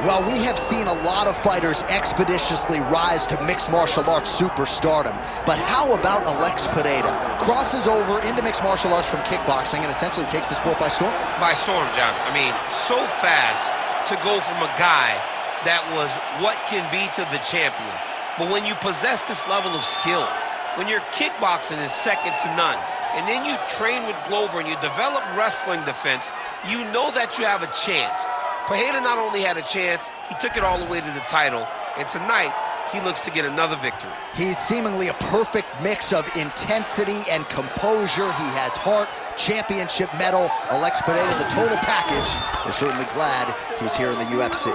Well, we have seen a lot of fighters expeditiously rise to mixed martial arts superstardom. But how about Alex Pereira? Crosses over into mixed martial arts from kickboxing and essentially takes the sport by storm? By storm, John. I mean, so fast to go from a guy that was what can be to the champion. But when you possess this level of skill, when your kickboxing is second to none, and then you train with Glover and you develop wrestling defense, you know that you have a chance. Pereira not only had a chance, he took it all the way to the title, and tonight, he looks to get another victory. He's seemingly a perfect mix of intensity and composure. He has heart, championship medal. Alex Pereira, the total package. We're certainly glad he's here in the UFC.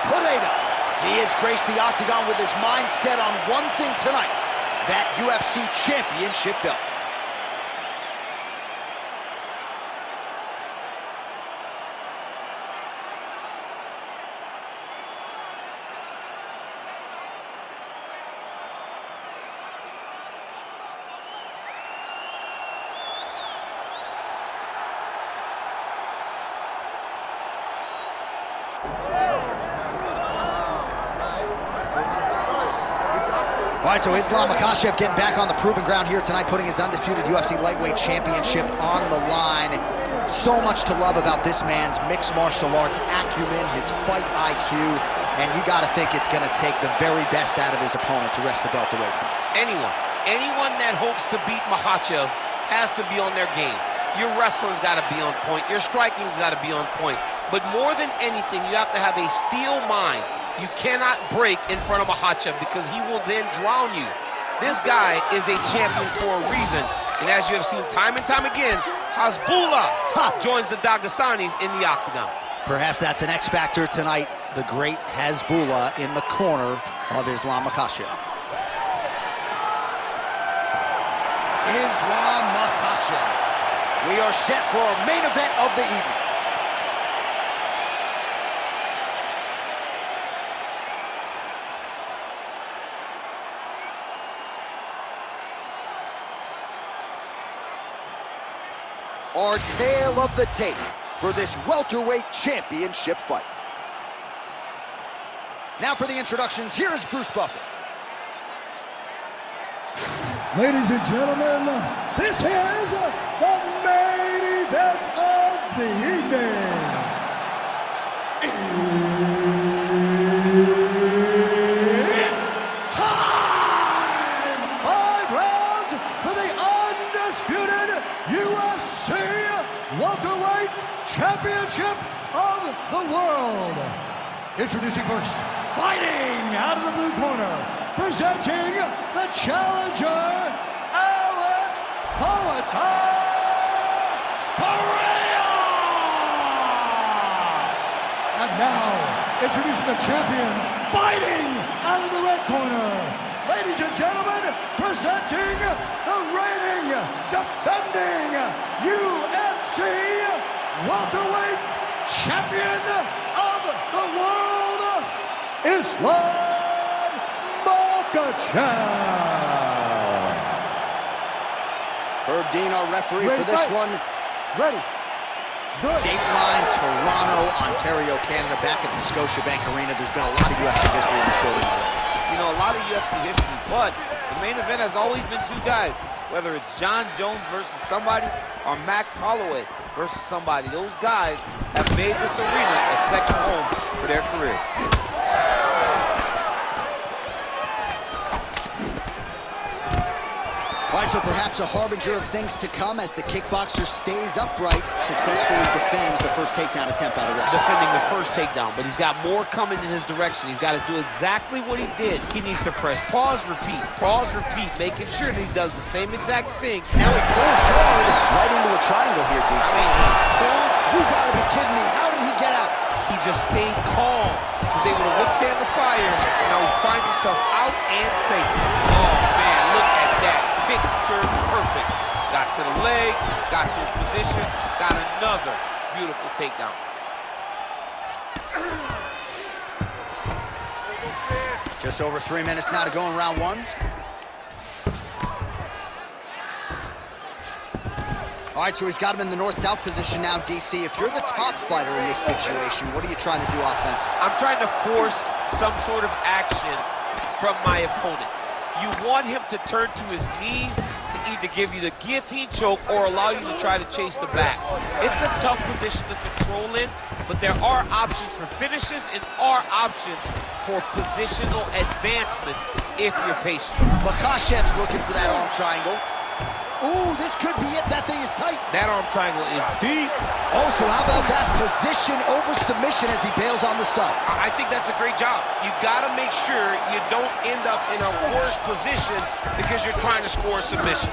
Pereira. He has graced the octagon with his mind set on one thing tonight, that UFC championship belt. All right, so Islam Makhachev getting back on the proven ground here tonight, putting his undisputed UFC lightweight championship on the line. So much to love about this man's mixed martial arts acumen, his fight IQ, and you got to think it's going to take the very best out of his opponent to wrest the belt away tonight. Anyone that hopes to beat Makhachev has to be on their game. Your wrestling's got to be on point. Your striking's got to be on point. But more than anything, you have to have a steel mind. You cannot break in front of Makhachev because he will then drown you. This guy is a champion for a reason. And as you have seen time and time again, Hasbullah joins the Dagestanis in the octagon. Perhaps that's an X factor tonight. The great Hasbullah in the corner of Islam Makhachev. Islam Makhachev. We are set for our main event of the evening. Our tale of the tape for this welterweight championship fight. Now for the introductions, here's Bruce Buffer. Ladies and gentlemen, this is the main event of the evening. It's time! 5 rounds for the undisputed UFC welterweight championship of the world. Introducing first, fighting out of the blue corner, presenting the challenger, Alex Pereira. And now, introducing the champion, fighting out of the red corner. Ladies and gentlemen, presenting the reigning, defending UFC welterweight champion of the world, Islam Makhachev. Herb Dean, our referee for this one. Ready. Dateline, Toronto, Ontario, Canada, back at the Scotiabank Arena. There's been a lot of UFC history in this building already. You know, a lot of UFC history, but the main event has always been 2 guys. Whether it's John Jones versus somebody or Max Holloway versus somebody. Those guys have made this arena a second home for their career. All right, so perhaps a harbinger of things to come as the kickboxer stays upright, successfully defends the first takedown attempt by the wrestler. Defending the first takedown, but he's got more coming in his direction. He's got to do exactly what he did. He needs to press pause, repeat, making sure that he does the same exact thing. Now he pulls guard right into a triangle here, DC. You gotta be kidding me. How did he get out? He just stayed calm. He was able to withstand the fire, and now he finds himself out and safe. Oh, man, look at that. Picture perfect. Got to the leg, got to his position, got another beautiful takedown. Just over 3 minutes now to go in round one. All right, so he's got him in the north-south position now, DC. If you're the top fighter in this situation, what are you trying to do offensively? I'm trying to force some sort of action from my opponent. You want him to turn to his knees to either give you the guillotine choke or allow you to try to chase the back. It's a tough position to control in, but there are options for finishes and are options for positional advancements if you're patient. Makhachev's looking for that arm triangle. Ooh, this could be it. That thing is tight. That arm triangle is deep. Oh, so how about that position over submission as he bails on the sub? I think that's a great job. You got to make sure you don't end up in a worse position because you're trying to score a submission.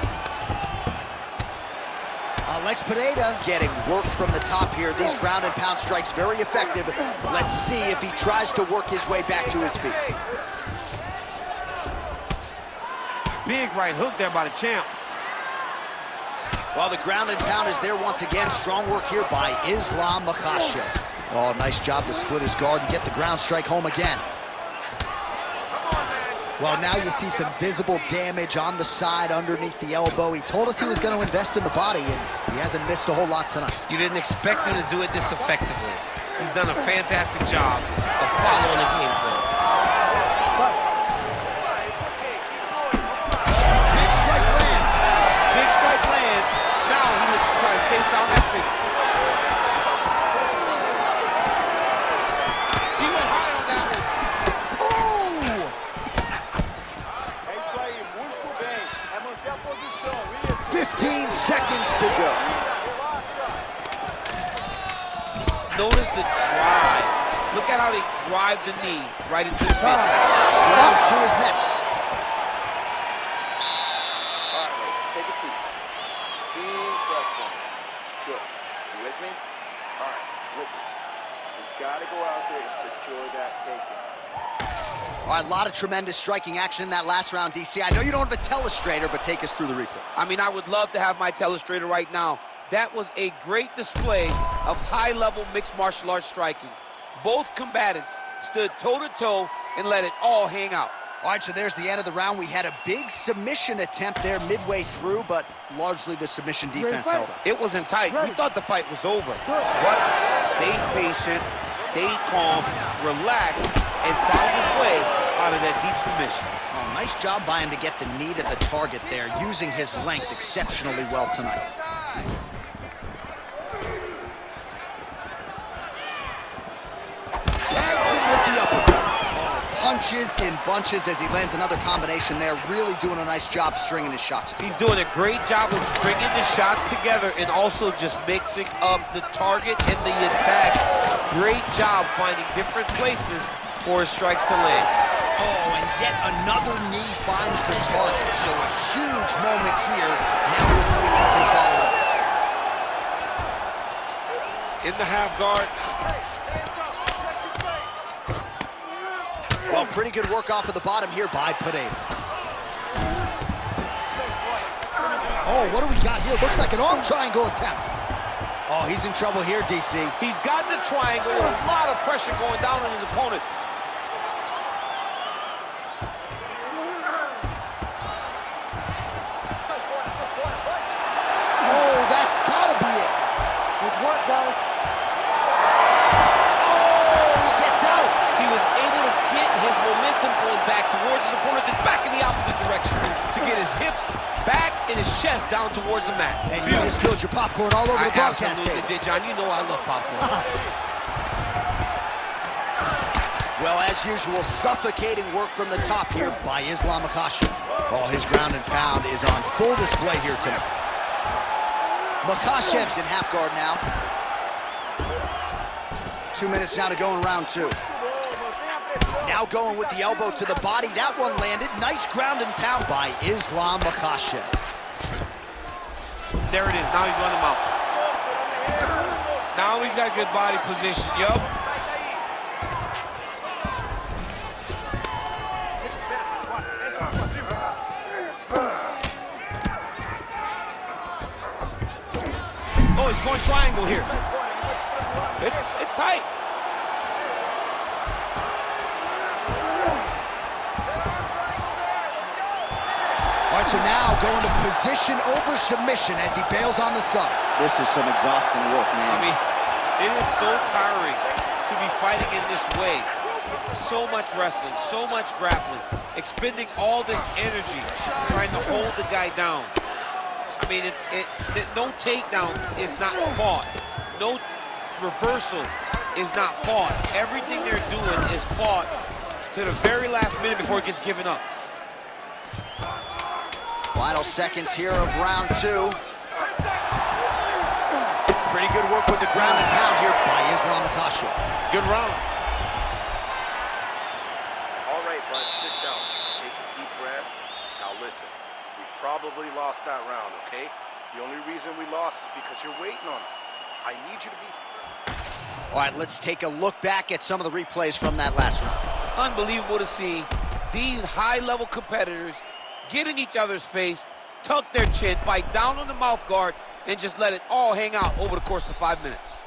Pereira getting work from the top here. These ground and pound strikes very effective. Let's see if he tries to work his way back to his feet. Big right hook there by the champ. Well, the ground and pound is there once again. Strong work here by Islam Makhachev. Oh, nice job to split his guard and get the ground strike home again. Well, now you see some visible damage on the side underneath the elbow. He told us he was going to invest in the body, and he hasn't missed a whole lot tonight. You didn't expect him to do it this effectively. He's done a fantastic job of following the game plan. Big strike lands. Big strike lands. Now he was trying to chase down that figure. He went high on that one. Ooh! 15 seconds to go. Notice the drive. Look at how they drive the knee right into the midsection. Round two is next. All right, lady, take a seat. Deep breath in. Good. You with me? All right, listen. We've got to go out there and secure that takedown. All right, a lot of tremendous striking action in that last round, DC. I know you don't have a telestrator, but take us through the replay. I mean, I would love to have my telestrator right now. That was a great display of high-level mixed martial arts striking. Both combatants stood toe-to-toe and let it all hang out. All right, so there's the end of the round. We had a big submission attempt there midway through, but largely the submission defense held up. It wasn't tight. We thought the fight was over. But stayed patient, stayed calm, relaxed, and found his way out of that deep submission. Oh, nice job by him to get the knee to the target there, using his length exceptionally well tonight. Tags him with the uppercut. Punches in bunches as he lands another combination there. Really doing a nice job stringing his shots together. He's doing a great job of stringing the shots together and also just mixing up the target and the attack. Great job finding different places for his strikes to land. Oh, and yet another knee finds the target. So a huge moment here. Now we'll see if he can follow it up. In the half guard. Well, pretty good work off of the bottom here by Pereira. Oh, what do we got here? Looks like an arm triangle attempt. Oh, he's in trouble here, DC. He's got the triangle with a lot of pressure going down on his opponent. Oh, that's gotta be it. Good work, guys. Oh, he gets out. He was able to get his momentum going back towards his opponent, then back in the opposite direction to get his hips back and his chest down towards the mat. And you just spilled your popcorn all over the broadcast absolutely table. did, John. You know I love popcorn. Well, as usual, suffocating work from the top here by Islam Makhachev. Oh, his ground and pound is on full display here tonight. Makhachev's in half guard now. 2 minutes now to go in round two. Now going with the elbow to the body. That one landed. Nice ground and pound by Islam Makhachev. There it is. Now he's running him out. Now he's got good body position. Yup. Oh, he's going triangle here. It's tight. right, so now going to position over submission as he bails on the sub. This is some exhausting work, man. I mean, it is so tiring to be fighting in this way. So much wrestling, so much grappling, expending all this energy trying to hold the guy down. I mean, no takedown is not fought. No reversal is not fought. Everything they're doing is fought to the very last minute before it gets given up. Final seconds here of round 2. Pretty good work with the ground and pound here by Islam Makhachev. Good round. All right, bud, sit down. Take a deep breath. Now listen, we probably lost that round, okay? The only reason we lost is because you're waiting on it. I need you to be... All right, let's take a look back at some of the replays from that last round. Unbelievable to see these high-level competitors get in each other's face, tuck their chin, bite down on the mouth guard, and just let it all hang out over the course of 5 minutes.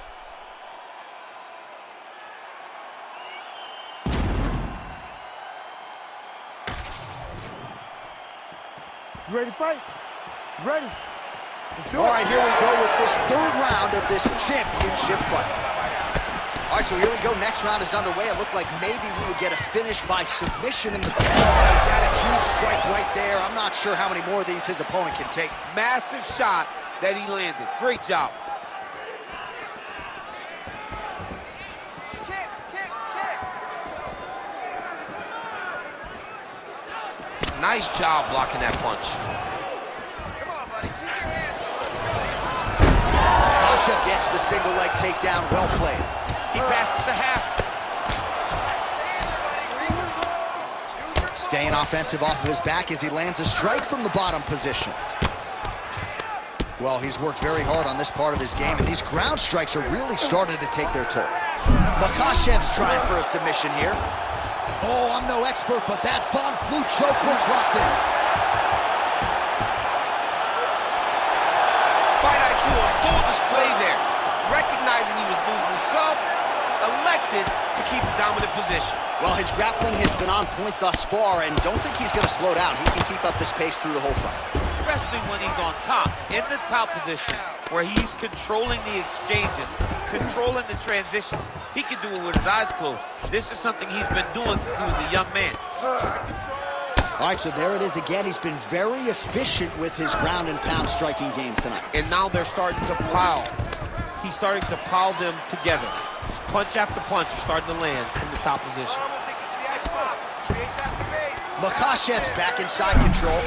You ready to fight? You ready? Let's do it. All right, here we go with this 3rd round of this championship fight. All right, so here we go. Next round is underway. It looked like maybe we would get a finish by submission in the... He's had a huge strike right there. I'm not sure how many more of these his opponent can take. Massive shot that he landed. Great job. Nice job blocking that punch. Come on, buddy, keep your hands up. Let's go. Makhachev gets the single leg takedown. Well played. He passes the half. Stay in there, buddy. Recompose. Use your... Staying offensive off of his back as he lands a strike from the bottom position. Well, he's worked very hard on this part of his game, and these ground strikes are really starting to take their toll. Makhachev's trying for a submission here. Oh, I'm no expert, but that Von Flute choke looks locked in. Fight IQ on full display there. Recognizing he was losing the sub, elected to keep the dominant position. Well, his grappling has been on point thus far, and don't think he's going to slow down. He can keep up this pace through the whole fight. Especially when he's on top, in the top position, where he's controlling the exchanges, controlling the transitions. He can do it with his eyes closed. This is something he's been doing since he was a young man. All right, so there it is again. He's been very efficient with his ground and pound striking game tonight. And now they're starting to pile. He's starting to pile them together. Punch after punch is starting to land from the top position. Makhachev's back inside control.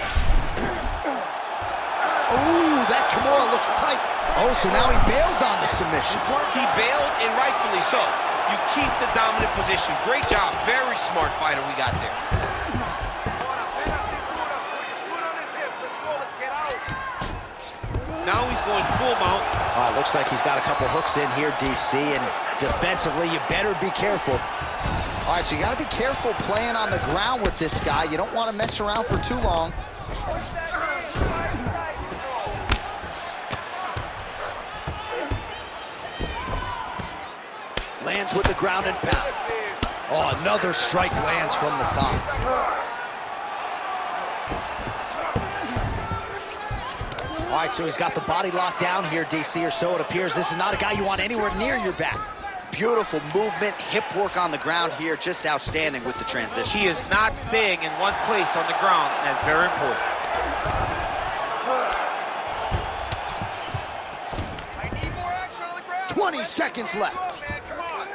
Ooh, that Kimura looks tight. Oh, so now he bails on the submission. He bailed, and rightfully so. You keep the dominant position. Great job. Very smart fighter we got there. Now he's going full mount. Looks like he's got a couple hooks in here, DC, and defensively, you better be careful. All right, so you got to be careful playing on the ground with this guy. You don't want to mess around for too long. Lands with the ground and pound. Oh, another strike lands from the top. All right, so he's got the body locked down here, DC, or so it appears. This is not a guy you want anywhere near your back. Beautiful movement, hip work on the ground here, just outstanding with the transition. He is not staying in one place on the ground, and that's very important. I need more action on the ground. 20 seconds left. Man, come on.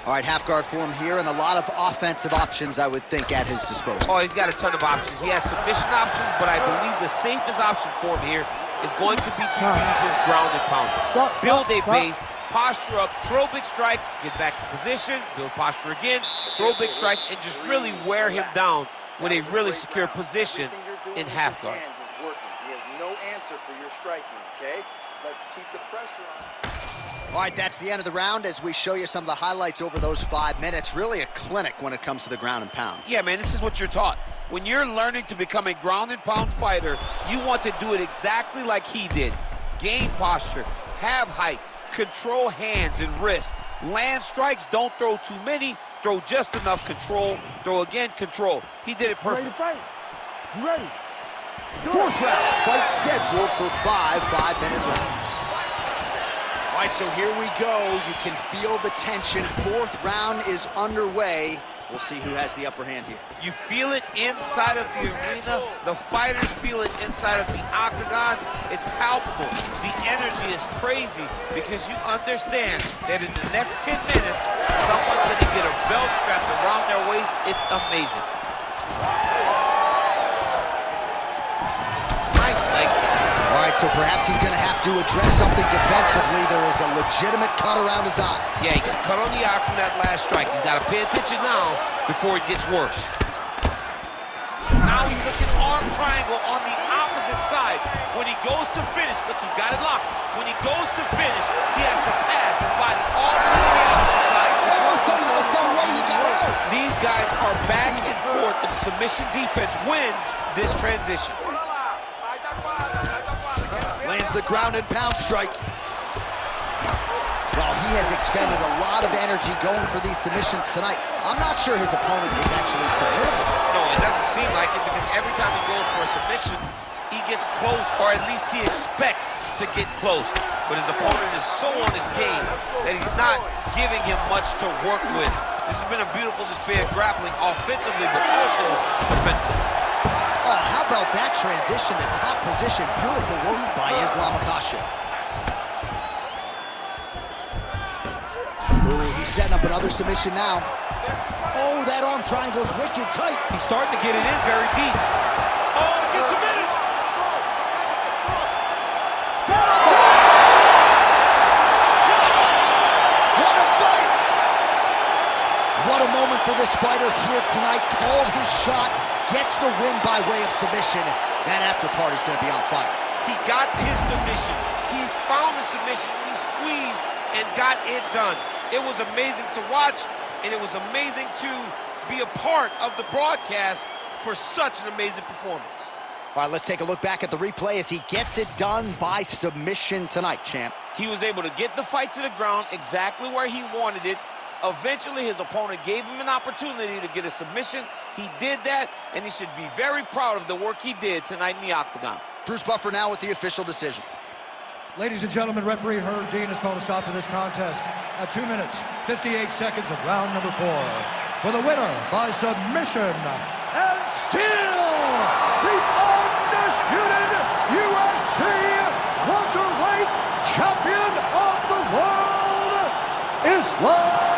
All right, half guard for him here, and a lot of offensive options, I would think, at his disposal. Oh, he's got a ton of options. He has submission options, but I believe the safest option for him here is going to be to use his ground and pound. Build a base, posture up, throw big strikes, get back in position, build posture again, throw big strikes, and just really wear him down with a really secure position in half guard. Hands is working. He has no answer for your striking, okay? Let's keep the pressure on. All right, that's the end of the round as we show you some of the highlights over those 5 minutes. Really a clinic when it comes to the ground and pound. Yeah, man, this is what you're taught. When you're learning to become a ground and pound fighter, you want to do it exactly like he did. Gain posture, have height, control hands and wrists. Land strikes, don't throw too many, throw just enough, control, throw again, control. He did it perfect. You ready to fight? You ready? Fourth round, fight scheduled for 5 5-minute rounds. All right, so here we go. You can feel the tension. Fourth round is underway. We'll see who has the upper hand here. You feel it inside of the arena. The fighters feel it inside of the octagon. It's palpable. The energy is crazy because you understand that in the next 10 minutes, someone's going to get a belt strapped around their waist. It's amazing. Nice leg kick. All right, so perhaps he's going to have to address something defensively. There is a legitimate cut around his eye. Yeah, he got cut on the eye from that last strike. He's got to pay attention now before it gets worse. Now he's looking arm triangle on the opposite side. When he goes to finish, look, he's got it locked. When he goes to finish, he has to pass his body all the way to the opposite side. Somehow, some way he got out. These guys are back and forth, and submission defense wins this transition. Lands the ground and pound strike. Well, he has expended a lot of energy going for these submissions tonight. I'm not sure his opponent is actually submissive. No, it doesn't seem like it because every time he goes for a submission, he gets close, or at least he expects to get close. But his opponent is so on his game that he's not giving him much to work with. This has been a beautiful display of grappling offensively, but also defensively. Oh, how about that transition to top position? Beautiful work by Makhachev. Ooh, he's setting up another submission now. Oh, that arm triangle's wicked tight. He's starting to get it in very deep. Oh, he's getting submitted. What a fight! What a moment for this fighter here tonight. Called his shot, gets the win by way of submission. That after party's going to be on fire. He got his position. He found the submission. He squeezed and got it done. It was amazing to watch, and it was amazing to be a part of the broadcast for such an amazing performance. All right, let's take a look back at the replay as he gets it done by submission tonight, champ. He was able to get the fight to the ground exactly where he wanted it. Eventually, his opponent gave him an opportunity to get a submission. He did that, and he should be very proud of the work he did tonight in the octagon. Bruce Buffer now with the official decision. Ladies and gentlemen, referee Herb Dean has called a stop to this contest at 2 minutes, 58 seconds of round number 4. For the winner by submission, and still the undisputed UFC welterweight champion of the world, Islam